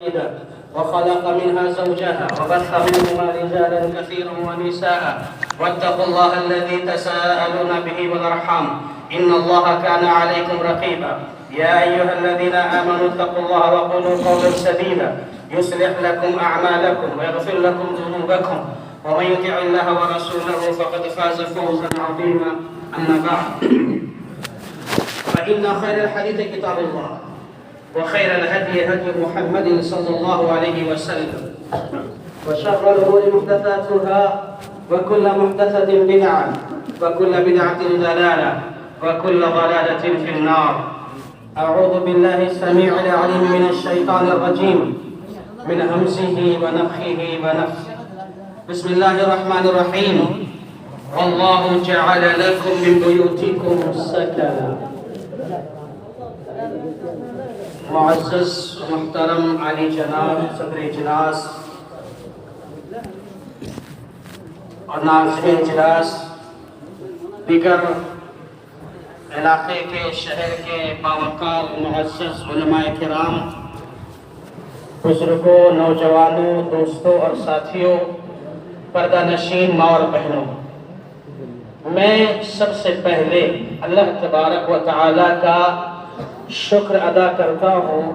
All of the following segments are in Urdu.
وخلق منها زوجها وبث منهما رجالا كثيرا ونساء واتقوا الله الذي تساءلون به والارحام ان الله كان عليكم رقيبا يا ايها الذين امنوا اتقوا الله وقولوا قولا سديدا يصلح لكم اعمالكم ويغفر لكم ذنوبكم ومن يطع الله ورسوله فقد فاز فوزا عظيما اما بعد فان خير الحديث كتاب الله وخير الهدي هدي محمد صلى الله عليه وسلم وشر الأمور محدثاتها وكل محدثة بدعة وكل بدعة ضلالة وكل ضلالة في النار. أعوذ بالله السميع العليم من الشيطان الرجيم من همزه ونفخه ونفثه. بسم الله الرحمن الرحيم. والله جعل لكم من بيوتكم سكنا. معزز محترم علی جناب صدر اجلاس اور ناظرین اجلاس، دیگر علاقے کے شہر کے باوقار معزز علماء کرام، بزرگوں، نوجوانوں، دوستوں اور ساتھیوں، پردہ نشین ماں اور بہنوں، میں سب سے پہلے اللہ تبارک و تعالی کا شکر ادا کرتا ہوں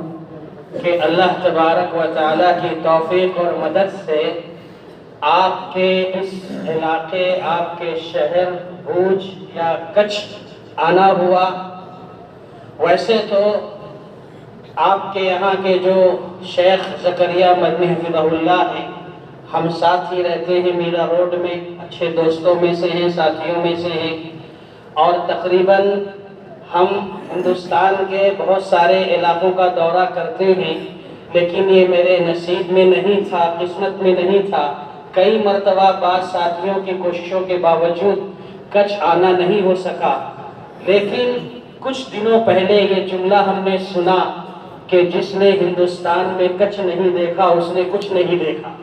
کہ اللہ تبارک و تعالیٰ کی توفیق اور مدد سے آپ کے اس علاقے، آپ کے شہر بھوج یا کچھ آنا ہوا۔ ویسے تو آپ کے یہاں کے جو شیخ زکریا مدنی حفظہ اللہ ہیں، ہم ساتھ ہی رہتے ہیں میرا روڈ میں، اچھے دوستوں میں سے ہیں، ساتھیوں میں سے ہیں، اور تقریباً ہم ہندوستان کے بہت سارے علاقوں کا دورہ کرتے ہیں، لیکن یہ میرے نصیب میں نہیں تھا، قسمت میں نہیں تھا۔ کئی مرتبہ بعض ساتھیوں کی کوششوں کے باوجود کچھ آنا نہیں ہو سکا، لیکن کچھ دنوں پہلے یہ جملہ ہم نے سنا کہ جس نے ہندوستان میں کچھ نہیں دیکھا اس نے کچھ نہیں دیکھا۔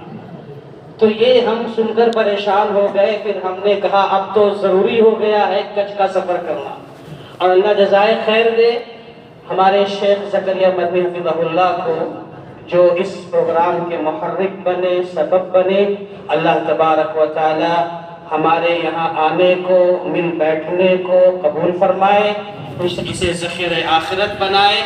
تو یہ ہم سن کر پریشان ہو گئے، پھر ہم نے کہا اب تو ضروری ہو گیا ہے کچھ کا سفر کرنا، اور اللہ جزائے خیر دے ہمارے شیخ زکریا مدنی حفظہ اللہ کو، جو اس پروگرام کے محرک بنے، سبب بنے۔ اللہ تبارک و تعالی ہمارے یہاں آنے کو، مل بیٹھنے کو قبول فرمائے، اسے ذخیرہ آخرت بنائے،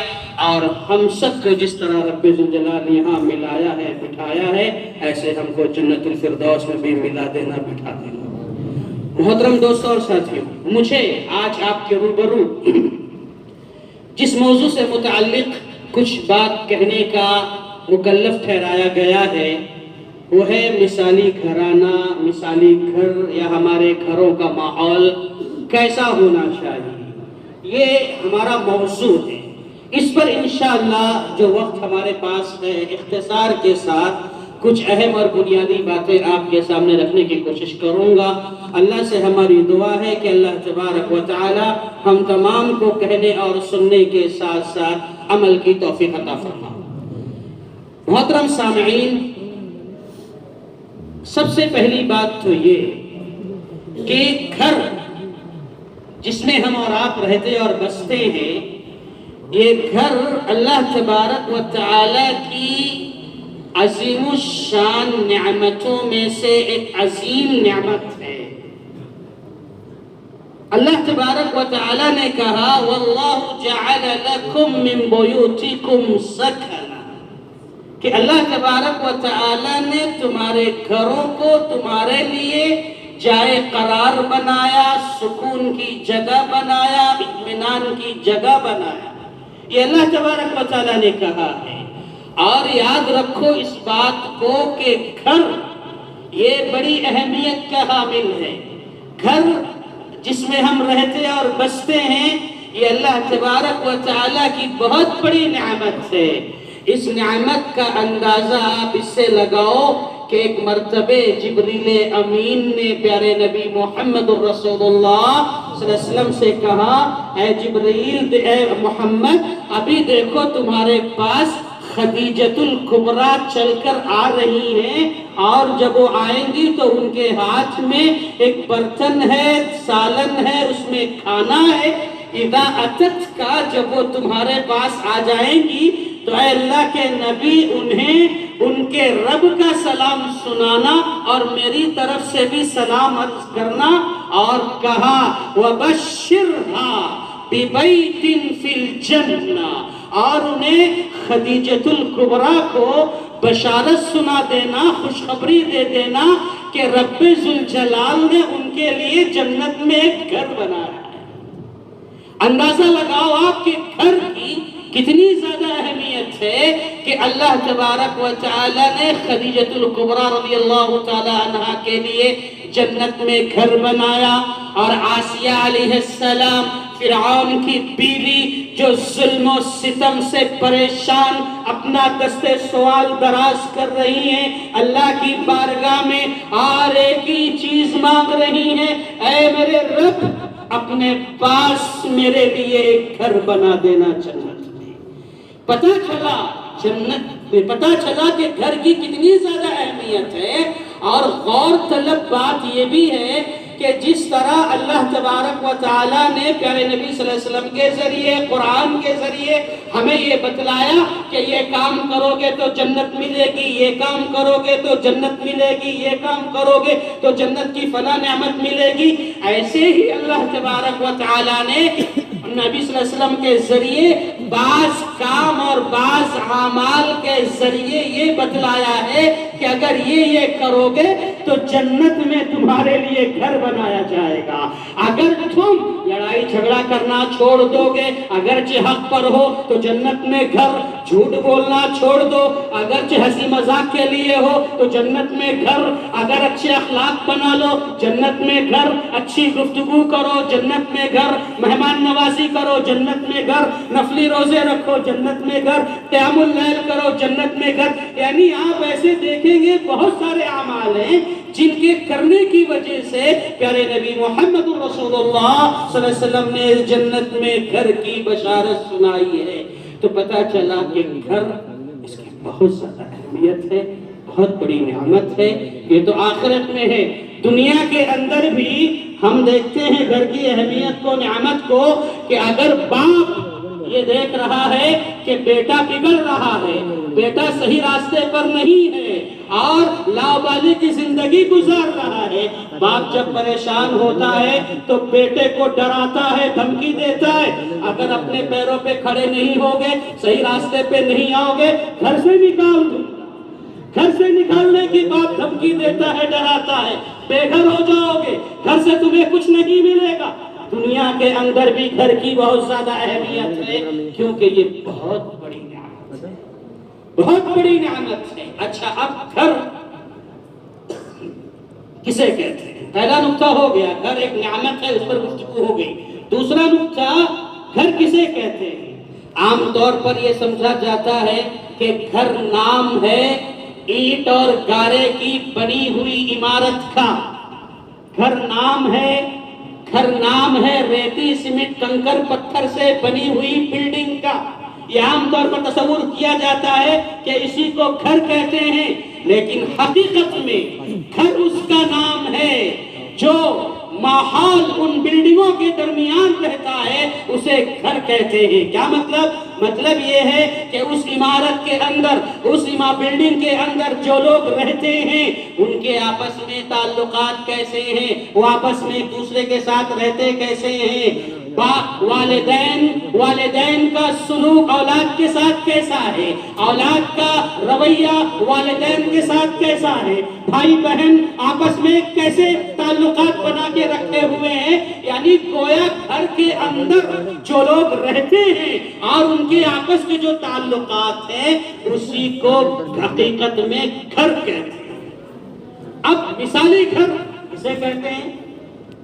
اور ہم سب کو جس طرح رب ذوالجلال نے یہاں ملایا ہے، بٹھایا ہے، ایسے ہم کو جنت الفردوس میں بھی ملا دینا، بٹھا دینا۔ محترم دوستوں اور ساتھیوں، مجھے آج آپ کے روبرو جس موضوع سے متعلق کچھ بات کہنے کا مکلف ٹھہرایا گیا ہے وہ ہے مثالی گھرانہ، مثالی گھر یا ہمارے گھروں کا ماحول کیسا ہونا چاہیے۔ یہ ہمارا موضوع ہے۔ اس پر انشاءاللہ جو وقت ہمارے پاس ہے، اختصار کے ساتھ کچھ اہم اور بنیادی باتیں آپ کے سامنے رکھنے کی کوشش کروں گا۔ اللہ سے ہماری دعا ہے کہ اللہ تبارک و تعالی ہم تمام کو کہنے اور سننے کے ساتھ ساتھ عمل کی توفیق عطا فرمائے۔ محترم سامعین، سب سے پہلی بات تو یہ کہ گھر جس میں ہم اور آپ رہتے اور بستے ہیں، یہ گھر اللہ تبارک و تعالی کی عظیم الشان نعمتوں میں سے ایک عظیم نعمت ہے۔ اللہ تبارک و تعالی نے کہا وَاللَّهُ جَعَلَ لَكُم مِّن بُيُوتِكُمْ سَكَنًا، کہ اللہ تبارک و تعالی نے تمہارے گھروں کو تمہارے لیے جائے قرار بنایا، سکون کی جگہ بنایا، اطمینان کی جگہ بنایا۔ یہ اللہ تبارک و تعالی نے کہا ہے۔ اور یاد رکھو اس بات کو کہ گھر یہ بڑی اہمیت کا حامل ہے۔ گھر جس میں ہم رہتے اور بستے ہیں، یہ اللہ تبارک و تعالی کی بہت بڑی نعمت ہے۔ اس نعمت کا اندازہ آپ اس سے لگاؤ کہ ایک مرتبہ جبریل امین نے پیارے نبی محمد الرسول اللہ صلی اللہ علیہ وسلم سے کہا اے جبریل، اے محمد، ابھی دیکھو تمہارے پاس خدیجۃ الکبریٰ چل کر آ رہی ہیں، اور جب وہ آئیں گی تو ان کے ہاتھ میں ایک برتن ہے، سالن ہے، اس میں کھانا ہے۔ اذا اتت کا جب وہ تمہارے پاس آ جائیں گی تو اے اللہ کے نبی انہیں ان کے رب کا سلام سنانا اور میری طرف سے بھی سلام عرض کرنا، اور کہا وَبَشِّرْهَا بِبَيْتٍ فِي الْجَنَّةِ، اور انہیں خدیجۃ الکبریٰ کو بشارت سنا دینا، خوشخبری دے دینا کہ رب ذوالجلال نے ان کے لیے جنت میں ایک گھر بنایا ہے۔ اندازہ لگاؤ آپ کے گھر کی کتنی زیادہ اہمیت ہے کہ اللہ تبارک و تعالی نے خدیجۃ الکبریٰ رضی اللہ تعالی عنہا کے لیے جنت میں گھر بنایا، اور آسیہ علیہ السلام فرعون کی بیوی جو ظلم و ستم سے پریشان اپنا دستے سوال دراز کر رہی ہیں، اللہ کی بارگاہ میں اور ایک ہی چیز مانگ رہی ہیں، اے میرے رب اپنے پاس میرے لیے ایک گھر بنا دینا جنت میں۔ پتہ چلا کہ گھر کی کتنی زیادہ اہمیت ہے، اور غور طلب بات یہ بھی ہے کہ جس طرح اللہ تبارک و تعالیٰ نے پیارے نبی صلی اللہ علیہ وسلم کے ذریعے، قرآن کے ذریعے ہمیں یہ بتلایا کہ یہ کام کرو گے تو جنت ملے گی، یہ کام کرو گے تو جنت ملے گی، یہ کام کرو گے تو جنت کی فلاں نعمت ملے گی، ایسے ہی اللہ تبارک و تعالیٰ نے نبی صلی اللہ علیہ وسلم کے ذریعے بعض کام اور بعض اعمال کے ذریعے یہ بتلایا ہے کہ اگر یہ کرو گے تو جنت میں تمہارے لیے گھر بنایا جائے گا۔ اگر تم لڑائی جھگڑا کرنا چھوڑ دو گے، اگرچہ حق پر ہو تو جنت میں گھر، جھوٹ بولنا چھوڑ دو اگرچہ ہنسی مذاق کے لیے ہو تو جنت میں گھر، اگر اچھے اخلاق بنا لو جنت میں گھر، اچھی گفتگو کرو جنت میں گھر، مہمان نوازی کرو جنت میں گھر، نفلی روزے رکھو جنت میں گھر، قیام اللیل کرو جنت میں گھر۔ یعنی آپ ایسے دیکھیں گے بہت سارے اعمال ہیں جن کے کرنے کی وجہ سے پیارے نبی محمد رسول اللہ صلی اللہ علیہ وسلم نے جنت میں گھر کی بشارت سنائی ہے۔ تو پتہ چلا کہ گھر اس کی بہت زیادہ اہمیت ہے، بہت بڑی نعمت ہے۔ یہ تو آخرت میں ہے، دنیا کے اندر بھی ہم دیکھتے ہیں گھر کی اہمیت کو، نعمت کو، کہ اگر باپ یہ دیکھ رہا ہے کہ بیٹا بگڑ رہا ہے، بیٹا صحیح راستے پر نہیں ہے اور لاوبالی کی زندگی گزار رہا ہے، باپ جب پریشان ہوتا ہے تو بیٹے کو ڈراتا ہے، دھمکی دیتا ہے، اگر اپنے پیروں پہ کھڑے نہیں ہوگے، صحیح راستے پہ نہیں آؤ گے، گھر سے نکال دوں۔ گھر سے نکالنے کی بات دھمکی دیتا ہے، ڈراتا ہے، بے گھر ہو جاؤ گے، گھر سے تمہیں کچھ نہیں ملے گا۔ دنیا کے اندر بھی گھر کی بہت زیادہ اہمیت ہے، کیونکہ یہ بہت بڑی نعمت ہے، بہت بڑی نعمت ہے۔ اچھا، اب گھر کسے کہتے ہیں؟ پہلا نقطہ ہو گیا، گھر ایک نعمت ہے، اس پر گفتگو ہو گئی۔ دوسرا نقطہ، گھر کسے کہتے ہیں؟ عام طور پر یہ سمجھا جاتا ہے کہ گھر نام ہے اینٹ اور گارے کی بنی ہوئی عمارت کا، گھر نام ہے ریتی سیمنٹ کنکر پتھر سے بنی ہوئی بلڈنگ کا۔ یہ عام طور پر تصور کیا جاتا ہے کہ اسی کو گھر کہتے ہیں، لیکن حقیقت میں گھر اس کا نام ہے جو ماحول ان بلڈنگوں کے درمیان رہتا ہے، اسے گھر کہتے ہیں۔ کیا مطلب یہ ہے کہ اس عمارت کے اندر، اس بلڈنگ کے اندر جو لوگ رہتے ہیں ان کے آپس میں تعلقات کیسے ہیں، وہ آپس میں ایک دوسرے کے ساتھ رہتے کیسے ہیں، والدین کا سلوک اولاد کے ساتھ کیسا ہے، اولاد کا رویہ والدین کے ساتھ کیسا ہے، بھائی بہن آپس میں کیسے تعلقات بنا کے رکھے ہوئے ہیں۔ یعنی گویا گھر کے اندر جو لوگ رہتے ہیں اور ان کے آپس کے جو تعلقات ہیں اسی کو حقیقت میں گھر کہتے ہیں۔ اب مثالی گھر اسے کہتے ہیں،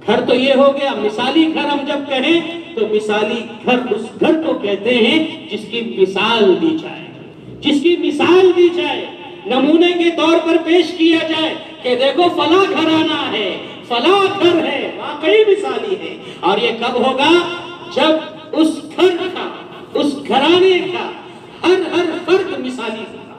گھر تو یہ ہو گیا، مثالی گھر ہم جب کہیں تو مثالی گھر اس گھر کو کہتے ہیں جس کی مثال دی جائے، جس کی مثال دی جائے، نمونے کے طور پر پیش کیا جائے کہ دیکھو فلاں گھرانہ ہے، فلاں گھر ہے، واقعی مثالی ہے۔ اور یہ کب ہوگا؟ جب اس گھر کا، اس گھرانے کا ہر فرد مثالی ہوگا،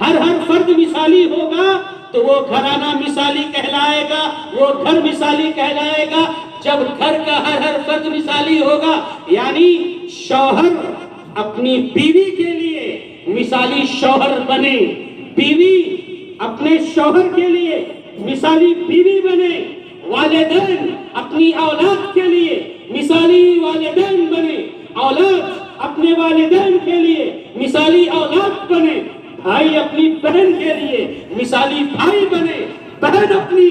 ہر فرد مثالی ہوگا تو وہ گھرانہ مثالی کہلائے گا، وہ گھر مثالی کہلائے گا۔ جب گھر کا ہر فرد مثالی ہوگا، یعنی شوہر اپنی بیوی کے لیے مثالی شوہر بنے، بیوی اپنے شوہر کے لیے مثالی بیوی بنے، والدین اپنی اولاد کے لیے مثالی والدین بنے، اولاد اپنے والدین کے لیے مثالی اولاد بنے، بھائی اپنی بہن کے لیے مثالی بھائی بنے، بہن اپنے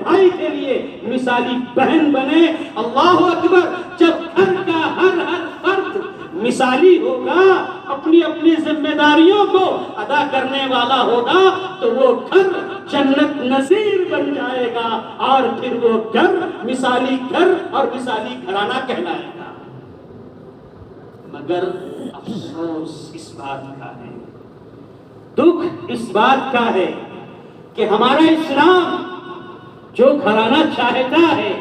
بھائی کے لیے مثالی بہن بنے۔ اللہ اکبر! جب گھر کا ہر فرد مثالی ہوگا، اپنی اپنی ذمہ داریوں کو ادا کرنے والا ہوگا، تو وہ گھر جنت نظیر بن جائے گا، اور پھر وہ گھر مثالی گھر اور مثالی گھرانہ کہلائے گا۔ مگر افسوس اس بات کا ہے، دکھ اس بات کا ہے کہ ہمارا اسلام جو گھرانہ چاہتا ہے،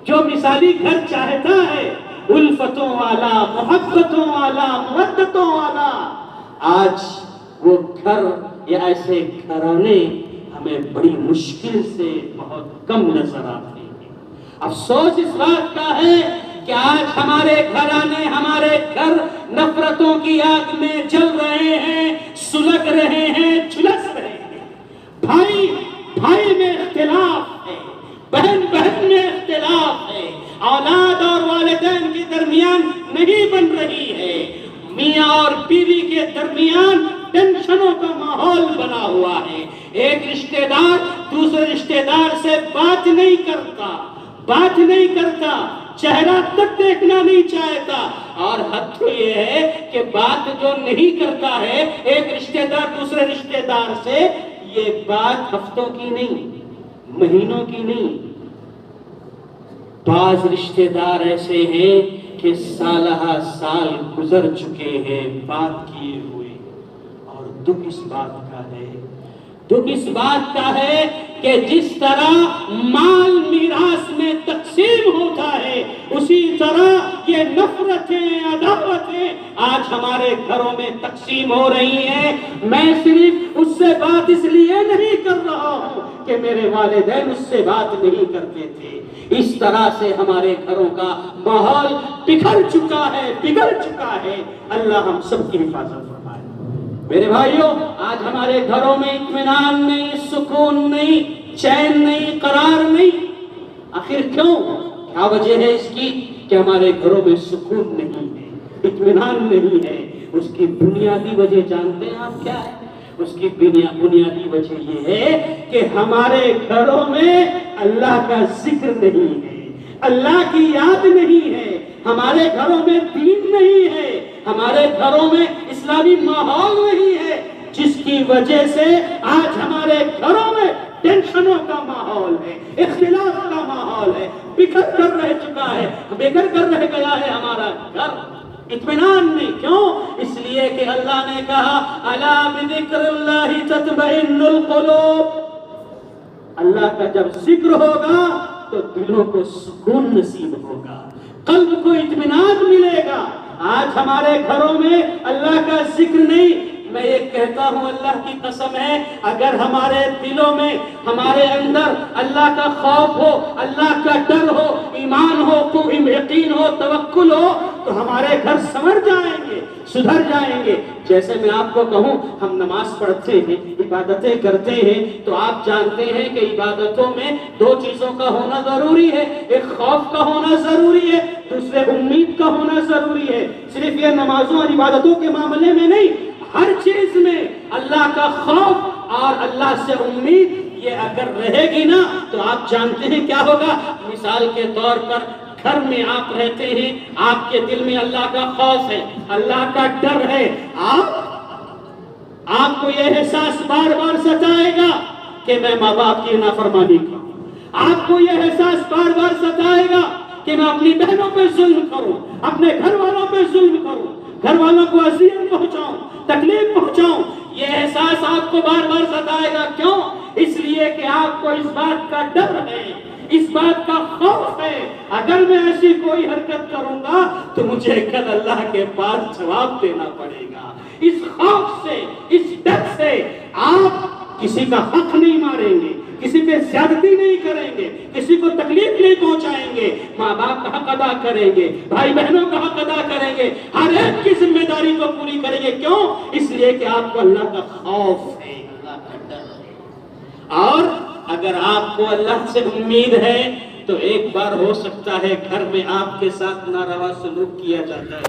جو مثالی گھر چاہتا ہے، الفتوں والا، محبتوں والا، مودتوں والا، آج وہ گھر یا ایسے گھرانے ہمیں بڑی مشکل سے بہت کم نظر آتے ہیں۔ افسوس اس بات کا ہے کہ آج ہمارے گھرانے، ہمارے گھر نفرتوں کی آگ میں جل رہے ہیں، سلگ رہے ہیں، جھلس رہے ہیں۔ بھائی میں اختلاف ہے، بہن میں اختلاف ہے، اولاد اور والدین کے درمیان نہیں بن رہی ہے، میاں اور بیوی کے درمیان ٹینشنوں کا ماحول بنا ہوا ہے، ایک رشتہ دار دوسرے رشتہ دار سے بات نہیں کرتا، چہرہ تک دیکھنا نہیں چاہتا، اور حد تو یہ ہے کہ بات جو نہیں کرتا ہے ایک رشتہ دار دوسرے رشتہ دار سے، یہ بات ہفتوں کی نہیں، مہینوں کی نہیں، بعض رشتہ دار ایسے ہیں کہ سالہ سال گزر چکے ہیں بات کیے ہوئے، اور دکھ اس بات کا ہے کہ جس طرح مال میراث میں تقسیم ہوتا ہے، اسی طرح یہ نفرتیں، عداوتیں آج ہمارے گھروں میں تقسیم ہو رہی ہیں۔ میں صرف اس سے بات اس لیے نہیں کر رہا ہوں کہ میرے والدین اس سے بات نہیں کرتے تھے، اس طرح سے ہمارے گھروں کا ماحول بگڑ چکا ہے۔ اللہ ہم سب کی حفاظت فرمائے۔ میرے بھائیوں، آج ہمارے گھروں میں اطمینان نہیں، سکون نہیں، چین نہیں، قرار نہیں۔ آخر کیوں؟ کیا وجہ ہے اس کی کہ ہمارے گھروں میں سکون نہیں ہے، اطمینان نہیں ہے؟ اس کی بنیادی وجہ جانتے ہیں آپ کیا ہے؟ اس کی بنیادی وجہ یہ ہے کہ ہمارے گھروں میں اللہ کا ذکر نہیں ہے، اللہ کی یاد نہیں ہے، ہمارے گھروں میں دین نہیں ہے، ہمارے گھروں میں اسلامی ماحول نہیں ہے، جس کی وجہ سے آج ہمارے گھروں میں ٹینشنوں کا ماحول ہے، اختلاف کا ماحول ہے، بکھر کر رہ گیا ہے ہمارا گھر، اطمینان نہیں۔ کیوں؟ اس لیے کہ اللہ نے کہا الا بذکر اللہ تطمئن القلوب، اللہ کا جب ذکر ہوگا تو دلوں کو سکون نصیب ہوگا، قلب کو اطمینان ملے گا۔ آج ہمارے گھروں میں اللہ کا ذکر نہیں۔ میں یہ کہتا ہوں اللہ کی قسم ہے، اگر ہمارے دلوں میں، ہمارے اندر اللہ کا خوف ہو، اللہ کا ڈر ہو، ایمان ہو، یقین ہو، توکل ہو، تو ہمارے گھر سنور جائیں گے، سدھر جائیں گے۔ جیسے میں آپ کو کہوں، ہم نماز پڑھتے ہیں، عبادتیں کرتے ہیں، تو آپ جانتے ہیں کہ عبادتوں میں دو چیزوں کا ہونا ضروری ہے، ایک خوف کا ہونا ضروری ہے، دوسرے امید کا ہونا ضروری ہے۔ صرف یہ نمازوں اور عبادتوں کے معاملے میں نہیں، ہر چیز میں اللہ کا خوف اور اللہ سے امید یہ اگر رہے گی نا، تو آپ جانتے ہیں کیا ہوگا۔ مثال کے طور پر گھر میں آپ رہتے ہیں، آپ کے دل میں اللہ کا خوف ہے، اللہ کا ڈر ہے، آپ کو یہ احساس بار بار ستائے گا کہ میں ماں باپ کی نافرمانی کروں، آپ کو یہ احساس بار بار ستائے گا کہ میں اپنی بہنوں پہ ظلم کروں، اپنے گھر والوں پہ ظلم کروں، گھر والوں کو اذیت پہنچاؤں، تکلیف پہنچاؤں۔ یہ احساس آپ کو بار بار ستائے گا۔ کیوں؟ اس لیے کہ آپ کو اس بات کا ڈر ہے، اس بات کا خوف ہے، اگر میں ایسی کوئی حرکت کروں گا تو مجھے کل اللہ کے پاس جواب دینا پڑے گا۔ اس خوف سے، اس ڈر سے آپ کسی کا حق نہیں ماریں گے، کسی پہ پہ زیادتی نہیں کریں گے، کسی کو تکلیف نہیں پہنچائیں گے، ماں باپ کا حق ادا کریں گے، بھائی بہنوں کا حق ادا کریں گے، ہر ایک کی ذمہ داری کو پوری کریں گے۔ کیوں؟ اس لیے کہ آپ کو اللہ کا خوف ہے، اللہ کا ڈر ہے۔ اور اگر آپ کو اللہ سے امید ہے تو ایک بار ہو سکتا ہے گھر میں آپ کے ساتھ ناروا سلوک کیا جاتا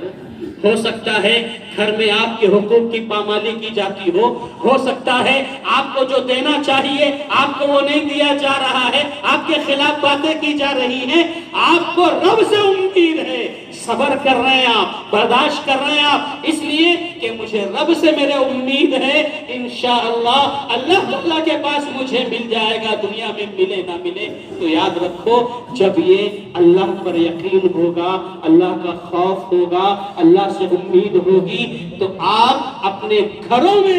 ہو سکتا ہے گھر میں آپ کے حقوق کی پامالی کی جاتی ہو سکتا ہے آپ کو جو دینا چاہیے آپ کو وہ نہیں دیا جا رہا ہے، آپ کے خلاف باتیں کی جا رہی ہیں، آپ کو رب سے امید ہے، صبر کر رہے ہیں آپ، برداشت کر رہے ہیں آپ، اس لیے کہ مجھے رب سے میرے امید ہے، انشاءاللہ اللہ تعالیٰ کے پاس مجھے مل جائے گا، دنیا میں ملے نہ ملے۔ تو یاد رکھو، جب یہ اللہ پر یقین ہوگا، اللہ کا خوف ہوگا، اللہ سے امید ہوگی، تو آپ اپنے گھروں میں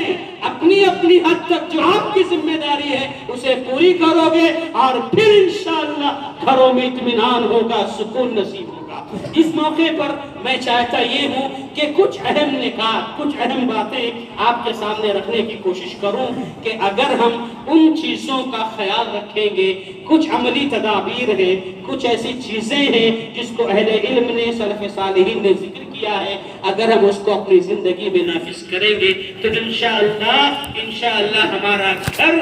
اپنی حد تک جو آپ کی ذمہ داری ہے اسے پوری کرو گے، اور پھر انشاءاللہ گھروں میں اطمینان ہوگا، سکون نصیب ہوگا۔ اس موقع پر میں چاہتا یہ ہوں کہ کچھ اہم نکات، کچھ اہم باتیں آپ کے سامنے رکھنے کی کوشش کروں کہ اگر ہم ان چیزوں کا خیال رکھیں گے، کچھ عملی تدابیر ہیں، کچھ ایسی چیزیں ہیں جس کو اہل علم نے، سلف صالحین نے ذکر کیا ہے، اگر ہم اس کو اپنی زندگی میں نافذ کریں گے تو انشاءاللہ ہمارا گھر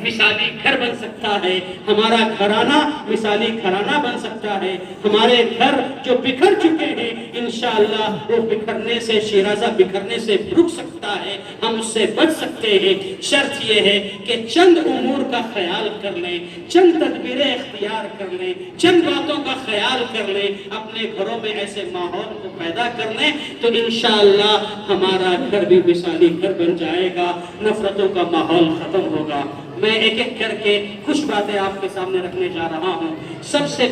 مثالی گھر بن سکتا ہے، ہمارا گھرانہ مثالی گھرانہ بن سکتا ہے، ہمارے گھر جو بکھر چکے ہیں انشاءاللہ وہ بکھرنے سے، شیرازہ بکھرنے سے رک سکتا ہے، ہم اس سے بچ سکتے ہیں۔ شرط یہ ہے کہ چند امور کا خیال کر لیں، چند تدبیریں اختیار کر لیں، چند باتوں کا خیال کر لیں، اپنے گھروں میں ایسے ماحول کو پیدا کر لیں تو انشاءاللہ ہمارا گھر بھی مثالی گھر بن جائے گا، نفرتوں کا ماحول ختم ہوگا۔ میں ایک ایک کر کے کچھ باتیں آپ کے سامنے رکھنے جا رہا ہوں۔ سب سے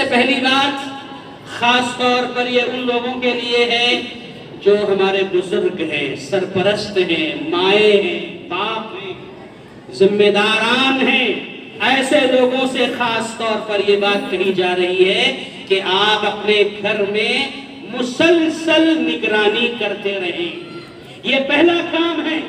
پہلی بات خاص طور پر یہ ان لوگوں کے لیے ہے جو ہمارے بزرگ ہیں، سرپرست ہیں، مائیں ہیں، باپ ہیں، ذمہ داران ہیں، ایسے لوگوں سے خاص طور پر یہ بات کہی جا رہی ہے کہ آپ اپنے گھر میں مسلسل نگرانی کرتے رہیں۔ یہ پہلا کام ہے،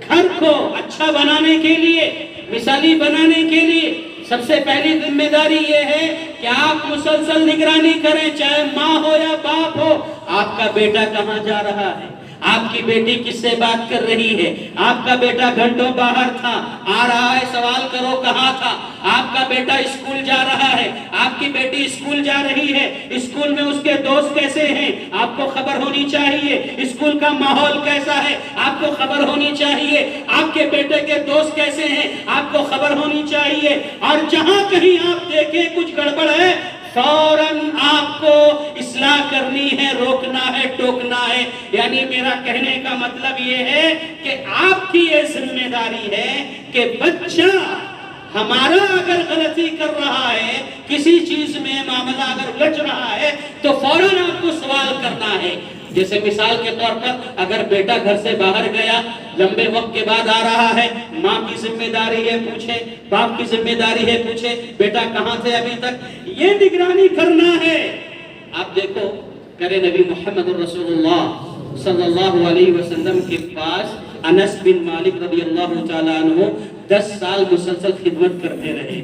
گھر کو اچھا بنانے کے لیے، مثالی بنانے کے لیے سب سے پہلی ذمہ داری یہ ہے کہ آپ مسلسل نگرانی کریں، چاہے ماں ہو یا باپ ہو۔ آپ کا بیٹا کہاں جا رہا ہے، آپ کی بیٹی کس سے بات کر رہی ہے، آپ کا بیٹا گھنٹوں باہر تھا، آ رہا ہے، سوال کرو کہاں تھا، آپ کا بیٹا اسکول جا رہا ہے، آپ کی بیٹی اسکول جا رہی ہے، اسکول میں اس کے دوست کیسے ہیں آپ کو خبر ہونی چاہیے، اسکول کا ماحول کیسا ہے آپ کو خبر ہونی چاہیے، آپ کے بیٹے کے دوست کیسے ہیں آپ کو خبر ہونی چاہیے، اور جہاں کہیں آپ دیکھیں کچھ گڑبڑ ہے فوراً آپ کو اصلاح کرنی ہے، روکنا ہے، ٹوکنا ہے۔ یعنی میرا کہنے کا مطلب یہ ہے کہ آپ کی یہ ذمہ داری ہے کہ بچہ ہمارا اگر غلطی کر رہا ہے، کسی چیز میں معاملہ اگر الجھ رہا ہے تو فوراً آپ کو سوال کرنا ہے۔ جیسے مثال کے طور پر اگر بیٹا گھر سے باہر گیا، لمبے وقت کے بعد آ رہا ہے، ماں کی ذمہ داری ہے پوچھے، باپ کی ذمہ داری ہے پوچھے بیٹا کہاں تھے ابھی تک، یہ نگرانی کرنا ہے۔ آپ دیکھو کرے نبی محمد رسول اللہ صلی اللہ علیہ وسلم کے پاس انس بن مالک رضی اللہ تعالیٰ عنہ 10 سال مسلسل خدمت کرتے رہے،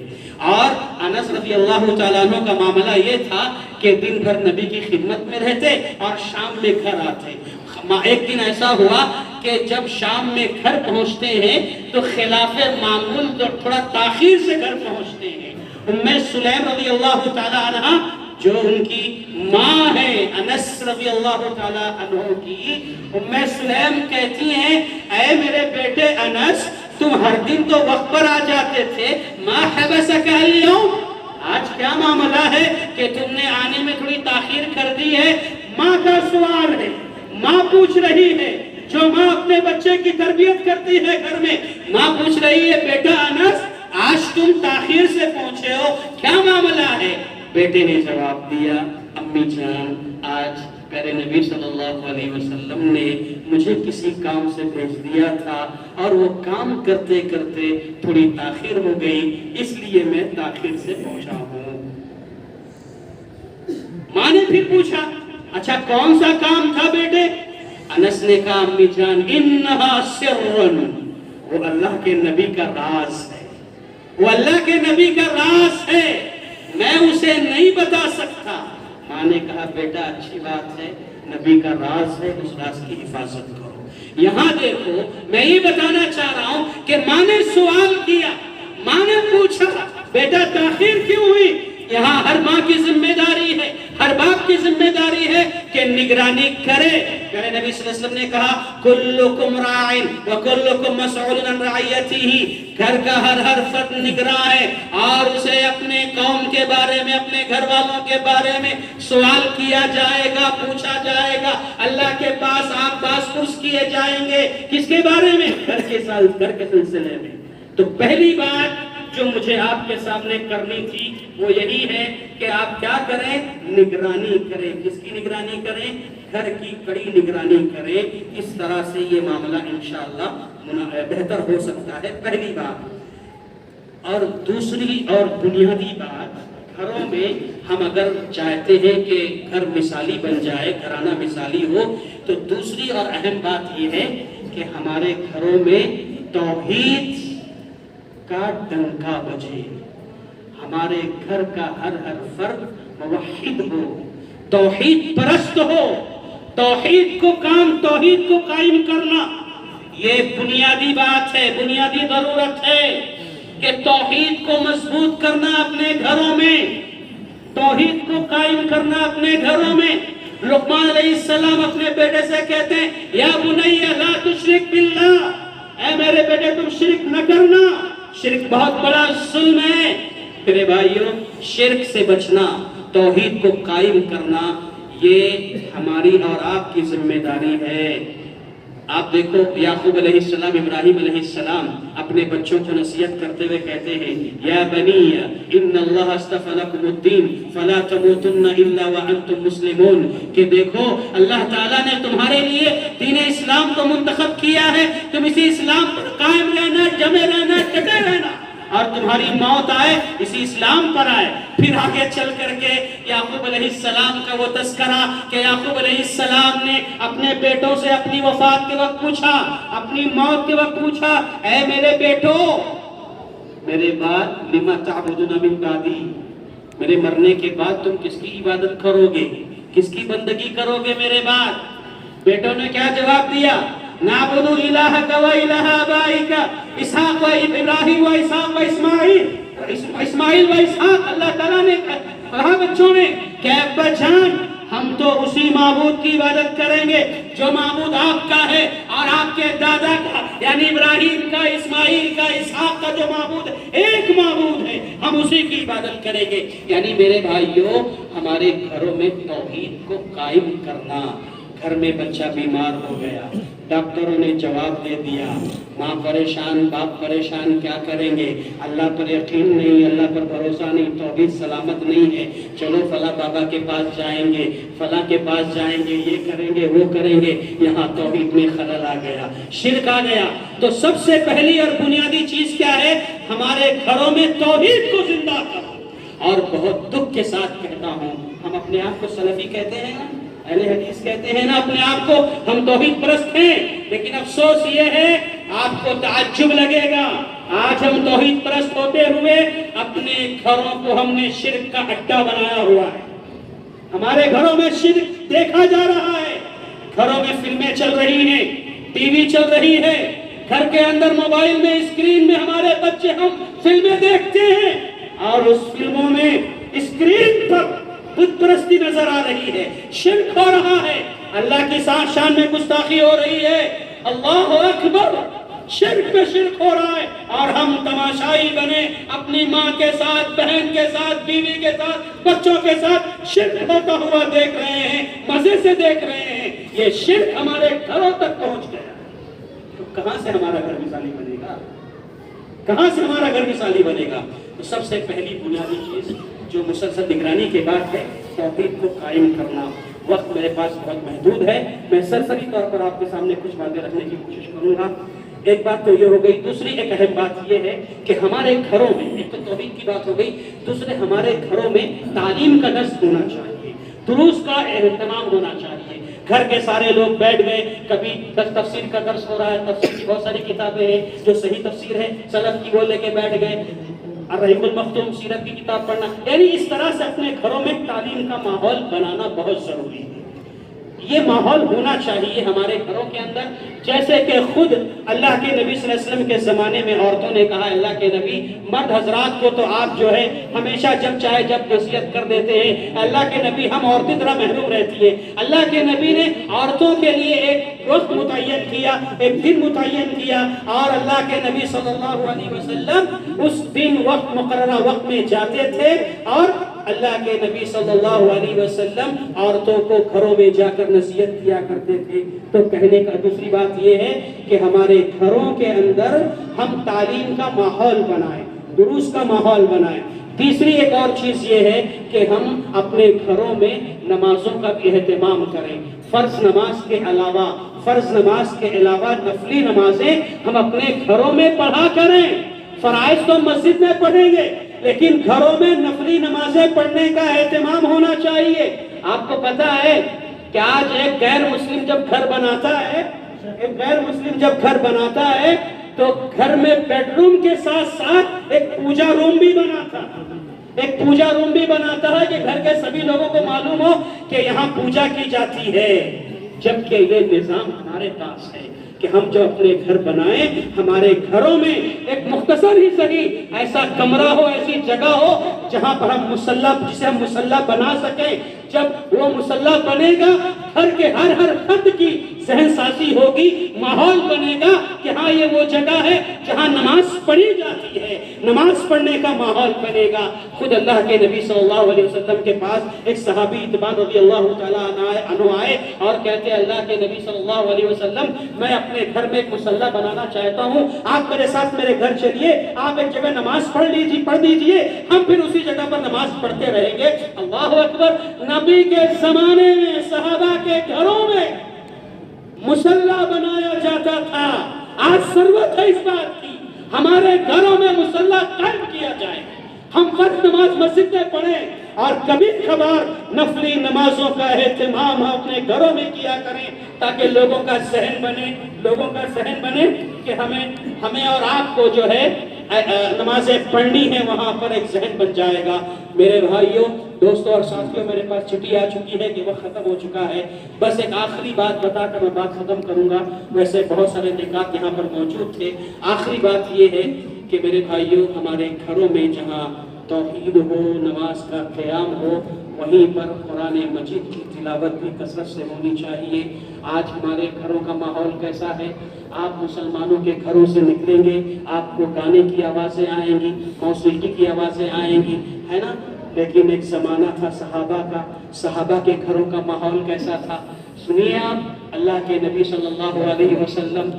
اور انس رضی اللہ تعالیٰ عنہ کا معاملہ یہ تھا کہ دن بھر نبی کی خدمت میں رہتے اور شام میں گھر آتے۔ ایک دن ایسا ہوا کہ جب شام میں گھر پہنچتے ہیں تو خلاف معمول تھوڑا تاخیر سے گھر پہنچتے ہیں۔ ام سلیم رضی اللہ تعالیٰ عنہ جو ان کی ماں ہے انس رضی اللہ تعالیٰ عنہ کی، ام سلیم کہتی ہیں اے میرے بیٹے انس، تم ہر دن تو وقت پر آ جاتے تھے، ما حبسک اليوم، آج کیا معاملہ ہے کہ تم نے آنے میں تھوڑی تاخیر کر دی ہے؟ ماں کا سوال ہے، ماں پوچھ رہی ہے، جو ماں اپنے بچے کی تربیت کرتی ہے گھر میں، ماں پوچھ رہی ہے بیٹا انس آج تم تاخیر سے پہنچے ہو، کیا معاملہ ہے؟ بیٹے نے جواب دیا امی جان، آج پیارے نبی صلی اللہ علیہ وسلم نے مجھے کسی کام سے بھیج دیا تھا اور وہ کام کرتے کرتے تھوڑی تاخیر ہو گئی، اس لیے میں تاخیر سے پہنچا ہوں۔ ماں نے پھر پوچھا اچھا کون سا کام تھا بیٹے؟ انس نے کہا امی جان انہا سرن، وہ اللہ کے نبی کا راز ہے، وہ اللہ کے نبی کا راز ہے، میں اسے نہیں بتا سکتا۔ ماں نے کہا بیٹا اچھی بات ہے، نبی کا راز ہے، اس راز کی حفاظت کرو۔ یہاں دیکھو میں یہ بتانا چاہ رہا ہوں کہ ماں نے سوال کیا، ماں نے پوچھا بیٹا تاخیر کیوں ہوئی؟ یہاں ہر ماں کی ذمہ داری ہے، ہر باپ کی ذمہ داری ہے کہ نگرانی کرے۔ میرے نبی صلی اللہ علیہ وسلم نے کہا کلکم راعٍ وکلکم مسئول عن رعیتہ، گھر کا ہر فرد نگراں ہے اور اسے اپنے قوم کے بارے میں، اپنے گھر والوں کے بارے میں سوال کیا جائے گا، پوچھا جائے گا، اللہ کے پاس آپ باز پرس کیے جائیں گے۔ کس کے بارے میں؟ گھر کے سلسلے میں۔ تو پہلی بات جو مجھے آپ کے سامنے کرنی تھی وہ یہی ہے کہ آپ کیا کریں؟ نگرانی کریں۔ کس کی نگرانی کریں؟ گھر کی کڑی نگرانی کریں۔ اس طرح سے یہ معاملہ انشاءاللہ بہتر ہو سکتا ہے، پہلی بات۔ اور دوسری اور بنیادی بات، گھروں میں ہم اگر چاہتے ہیں کہ گھر مثالی بن جائے، گھرانہ مثالی ہو، تو دوسری اور اہم بات یہ ہے کہ ہمارے گھروں میں توحید کا ڈنکا بجے، ہمارے گھر کا ہر فرد موحد ہو، توحید پرست ہو، توحید کو قائم کرنا یہ بنیادی بات ہے، بنیادی ضرورت ہے کہ توحید کو مضبوط کرنا اپنے گھروں میں، توحید کو قائم کرنا اپنے گھروں میں۔ لقمان علیہ السلام اپنے بیٹے سے کہتے ہیں یا بنی لا تشرک باللہ، اے میرے بیٹے تم شرک نہ کرنا، شرک بہت بڑا ظلم ہے۔ میرے بھائیوں، شرک سے بچنا، توحید کو قائم کرنا، یہ ہماری اور آپ کی ذمہ داری ہے۔ آپ دیکھو یعقوب علیہ السلام، ابراہیم علیہ السلام اپنے بچوں کو نصیحت کرتے ہوئے کہتے ہیں یا بنی ان اللہ اصطفى لكم الدین فلا تموتن الا وانتم مسلمون، کہ دیکھو اللہ تعالیٰ نے تمہارے لیے دین اسلام کو منتخب کیا ہے، تم اسی اسلام پر قائم رہنا، جمے رہنا، ٹکے رہنا، اور تمہاری موت آئے اسی اسلام پر آئے۔ پھر آگے چل کر کے یعقوب علیہ السلام کا وہ تذکرہ کہ یعقوب علیہ السلام نے اپنے بیٹوں سے اپنی وفات کے وقت پوچھا، اپنی موت کے وقت پوچھا، اے میرے بیٹو میرے بعد لما تعبدون من بعدی، میرے مرنے کے بعد تم کس کی عبادت کرو گے، کس کی بندگی کرو گے میرے بعد؟ بیٹوں نے کیا جواب دیا؟ نعبد الہک و الہ آبائک اسحاق و ابراہیم و اسحاق و اسماعیل و اسحاق۔ اللہ تعالیٰ نے کہا بچوں نے کہ ابا جان ہم تو اسی معبود کی عبادت کریں گے جو معبود آپ کا ہے اور آپ کے دادا کا، یعنی ابراہیم کا، اسماعیل کا، اسحاق کا جو معبود ہے، ایک معبود ہے، ہم اسی کی عبادت کریں گے۔ یعنی میرے بھائیوں، ہمارے گھروں میں توحید کو قائم کرنا۔ گھر میں بچہ بیمار ہو گیا، ڈاکٹروں نے جواب دے دیا، ماں پریشان، باپ پریشان، کیا کریں گے؟ اللہ پر یقین نہیں، اللہ پر بھروسہ نہیں، توحید سلامت نہیں ہے، چلو فلاں بابا کے پاس جائیں گے، فلاں کے پاس جائیں گے، یہ کریں گے، وہ کریں گے، یہاں توحید میں خلل آ گیا، شرک آ گیا۔ تو سب سے پہلی اور بنیادی چیز کیا ہے؟ ہمارے گھروں میں توحید کو زندہ کرو۔ اور بہت دکھ کے ساتھ کہتا ہوں، ہم اپنے آپ کو سلفی کہتے ہیں نا، اہل حدیث کہتے ہیں نا اپنے آپ کو، ہم توحید پرست ہیں، لیکن افسوس یہ ہے، آپ کو تعجب لگے گا، آج ہم توحید پرست ہوتے ہوئے اپنے گھروں کو ہم نے شرک کا اڈا بنایا ہوا ہے۔ ہمارے گھروں میں شرک دیکھا جا رہا ہے، گھروں میں فلمیں چل رہی ہیں، ٹی وی چل رہی ہے، گھر کے اندر موبائل میں اسکرین میں ہمارے بچے ہم فلمیں دیکھتے ہیں، اور اس فلموں میں اسکرین پر بت پرستی نظر آ رہی ہے، شرک ہو رہا ہے، اللہ کی شان میں گستاخی ہو رہی ہے، اللہ اکبر، شرک پہ شرک ہو رہا ہے، اور ہم تماشائی بنے اپنی ماں کے ساتھ، بہن کے ساتھ، بیوی کے ساتھ، بچوں کے ساتھ شرک ہوتا ہوا دیکھ رہے ہیں، مزے سے دیکھ رہے ہیں۔ یہ شرک ہمارے گھروں تک پہنچ گیا، تو کہاں سے ہمارا گھر مثالی بنے گا؟ کہاں سے ہمارا گھر مثالی بنے گا؟ تو سب سے پہلی بنیادی چیز جو مسلسل نگرانی کے بعد ہے، توحید کو قائم کرنا۔ وقت میرے پاس بہت محدود ہے، میں سرسری طور پر آپ کے سامنے کچھ باتیں رکھنے کی کوشش کروں گا۔ ایک بات تو یہ ہو گئی، دوسری ایک اہم بات یہ ہے کہ ہمارے گھروں میں، ایک تو توحید کی بات ہو گئی، دوسرے ہمارے گھروں میں تعلیم کا درس ہونا چاہیے، دروس کا اہتمام ہونا چاہیے۔ گھر کے سارے لوگ بیٹھ گئے، کبھی تفسیر کا درس ہو رہا ہے، تفسیر کی بہت ساری کتابیں ہیں جو صحیح تفسیر ہے سلف کی وہ لے کے بیٹھ گئے، الرحیق المختوم سیرت کی کتاب پڑھنا، یعنی اس طرح سے اپنے گھروں میں تعلیم کا ماحول بنانا بہت ضروری ہے۔ یہ ماحول ہونا چاہیے ہمارے گھروں کے اندر، جیسے کہ خود اللہ کے نبی صلی اللہ علیہ وسلم کے زمانے میں عورتوں نے کہا، اللہ کے نبی مرد حضرات کو تو آپ جو ہے ہمیشہ جب چاہے جب نصیحت کر دیتے ہیں، اللہ کے نبی ہم عورتیں ذرا محروم رہتی ہیں۔ اللہ کے نبی نے عورتوں کے لیے ایک وقت متعین کیا، ایک دن متعین کیا، اور اللہ کے نبی صلی اللہ علیہ وسلم اس دن وقت مقررہ وقت میں جاتے تھے، اور اللہ کے نبی صلی اللہ علیہ وسلم عورتوں کو گھروں میں جا کر نصیحت کیا کرتے تھے۔ تو کہنے کا دوسری بات یہ ہے کہ ہمارے گھروں کے اندر ہم تعلیم کا ماحول بنائیں، دروس کا ماحول بنائیں۔ تیسری ایک اور چیز یہ ہے کہ ہم اپنے گھروں میں نمازوں کا بھی اہتمام کریں۔ فرض نماز کے علاوہ نفلی نمازیں ہم اپنے گھروں میں پڑھا کریں۔ فرائض تو مسجد میں پڑھیں گے، لیکن گھروں میں نفلی نمازیں پڑھنے کا اہتمام ہونا چاہیے۔ آپ کو پتا ہے کہ آج ایک غیر مسلم جب گھر بناتا ہے تو گھر میں بیڈ روم کے ساتھ ساتھ ایک پوجا روم بھی بناتا ہے کہ گھر کے سبھی لوگوں کو معلوم ہو کہ یہاں پوجا کی جاتی ہے، جبکہ یہ نظام ہمارے پاس ہے کہ ہم جو اپنے گھر بنائیں، ہمارے گھروں میں ایک مختصر ہی صحیح ایسا کمرہ ہو، ایسی جگہ ہو جہاں پر ہم جسے ہم مصلی بنا سکیں۔ جب وہ مصلی بنے گا، گھر کے ہر فرد کی ذہن سازی ہوگی، ماحول بنے گا کہ ہاں یہ وہ جگہ ہے جہاں نماز پڑھی جاتی ہے، نماز پڑھنے کا ماحول بنے گا۔ خود اللہ کے نبی صلی اللہ علیہ وسلم کے پاس ایک صحابی اتبان رضی اللہ تعالیٰ عنہ آئے اور کہتے ہیں، اللہ کے نبی صلی اللہ علیہ وسلم میں اپنے گھر میں ایک مصلی بنانا چاہتا ہوں، آپ میرے ساتھ میرے گھر چلیے، آپ ایک جگہ نماز پڑھ دیجئے، ہم پھر اسی جگہ پر نماز پڑھتے رہیں گے۔ اللہ اکبر! نبی کے زمانے میں صحابہ کے گھروں میں مصلی بنایا جاتا تھا۔ آج ضرورت ہے اس بات کی، ہمارے گھروں میں مصلی قائم کیا جائے، ہم فرض نماز مسجد میں پڑھیں اور کبھی کبھار نفلی نمازوں کا اہتمام ہم اپنے گھروں میں کیا کریں، تاکہ لوگوں کا ذہن بنے کہ ہمیں اور آپ کو جو ہے نمازیں پڑھنی ہے، وہاں پر ایک ذہن بن جائے گا۔ میرے بھائیوں، دوستوں اور ساتھیوں، میرے پاس چھٹی آ چکی ہے کہ وقت ختم ہو چکا ہے۔ بس ایک آخری بات بتا کر میں بات ختم کروں گا، ویسے بہت سارے نکات یہاں پر موجود تھے۔ آخری بات یہ ہے کہ میرے بھائیوں، ہمارے گھروں میں جہاں توحید ہو، نماز کا قیام ہو، وہیں پر قرآن مجید کی تلاوت بھی کثرت سے ہونی چاہیے۔ آج ہمارے گھروں کا ماحول کیسا ہے؟ آپ مسلمانوں کے گھروں سے نکلیں گے، آپ کو گانے کی آوازیں آئیں گی، موسیقی کی آوازیں آئیں گی، ہے نا؟ لیکن ایک زمانہ تھا صحابہ کے گھروں کا ماحول کیسا تھا؟ سنیے آپ، اللہ کے نبی صلی اللہ علیہ وسلم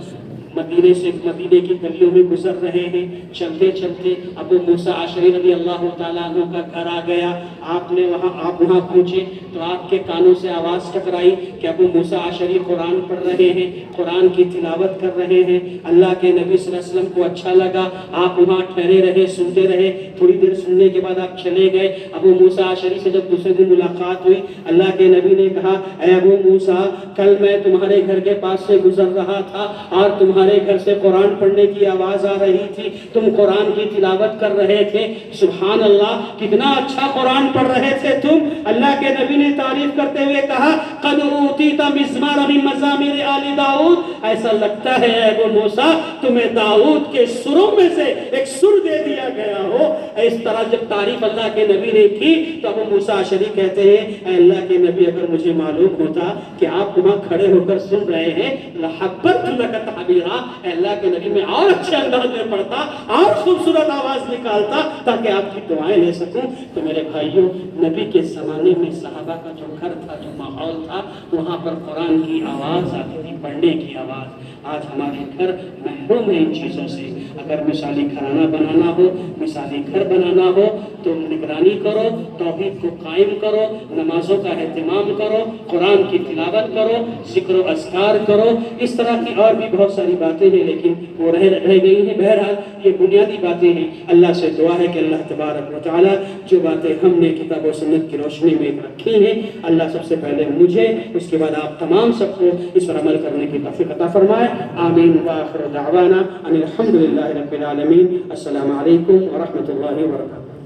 مدینے کی گلیوں میں گزر رہے ہیں، چلتے چلتے ابو موسیٰ اشعری رضی اللہ تعالیٰ عنہ کا گھر آ گیا۔ آپ وہاں پہنچے تو آپ کے کانوں سے آواز ٹکرائی کہ ابو موسیٰ اشعری قرآن پڑھ رہے ہیں، قرآن کی تلاوت کر رہے ہیں۔ اللہ کے نبی صلی اللہ علیہ وسلم کو اچھا لگا، آپ وہاں ٹھہرے رہے، سنتے رہے۔ تھوڑی دیر سننے کے بعد آپ چلے گئے۔ ابو موسیٰ اشعری سے جب دوسرے دن ملاقات ہوئی، اللہ کے نبی نے کہا، اے ابو موسیٰ، کل میں تمہارے گھر کے پاس سے گزر رہا تھا اور تمہارے گھر سے قرآن پڑھنے کی آواز آ رہی تھی، تم قرآن کی تلاوت کر رہے تھے۔ سبحان اللہ، کتنا اچھا قرآن پڑھ رہے تھے تم۔ اللہ کے نبی نے تعریف کرتے ہوئے کہا، قد اوتیت مزمار من مزامیر آل داؤد، ایسا لگتا ہے اے ابو موسیٰ تمہیں داؤد کے سروں میں سے ایک سر دے دیا گیا ہو۔ اس طرح جب تعریف اللہ کے نبی نے کی تو ابو موسیٰ اشعری کہتے ہیں، اے اللہ کے نبی، اگر مجھے معلوم ہوتا کہ آپ وہاں کھڑے ہو کر سن رہے ہیں، لحبت لک تعبیرا، اے اللہ کے نبی، میں اور اچھے انداز میں پڑھتا اور خوبصورت آواز نکالتا تاکہ آپ کی دعائیں لے سکوں۔ تو میرے بھائیوں، نبی کے زمانے میں صحابہ کا جو گھر تھا، جو ماحول تھا، وہاں پر قرآن کی آواز آتی تھی، پڑھنے کی آواز۔ آج ہمارے گھر محروم ہیں ان چیزوں سے۔ اگر مثالی گھرانہ بنانا ہو، مثالی گھر بنانا ہو تو نگرانی کرو، توحید کو قائم کرو، نمازوں کا اہتمام کرو، قرآن کی تلاوت کرو، ذکر و اذکار کرو، اس طرح کی اور بھی بہت ساری باتیں ہیں لیکن وہ رہ گئی ہیں. بہرحال یہ بنیادی باتیں ہیں. اللہ سے دعا ہے کہ اللہ تبارک و تعالیٰ جو باتیں ہم نے کتاب و سنت کی روشنی میں رکھی ہیں, اللہ سب سے پہلے مجھے, اس کے بعد آپ تمام سب کو اس پر عمل کرنے کی توفیق عطا فرمائے. آمین. وآخر دعوانا ان الحمد للہ رب العالمین. السلام علیکم ورحمۃ اللہ وبرکاتہ.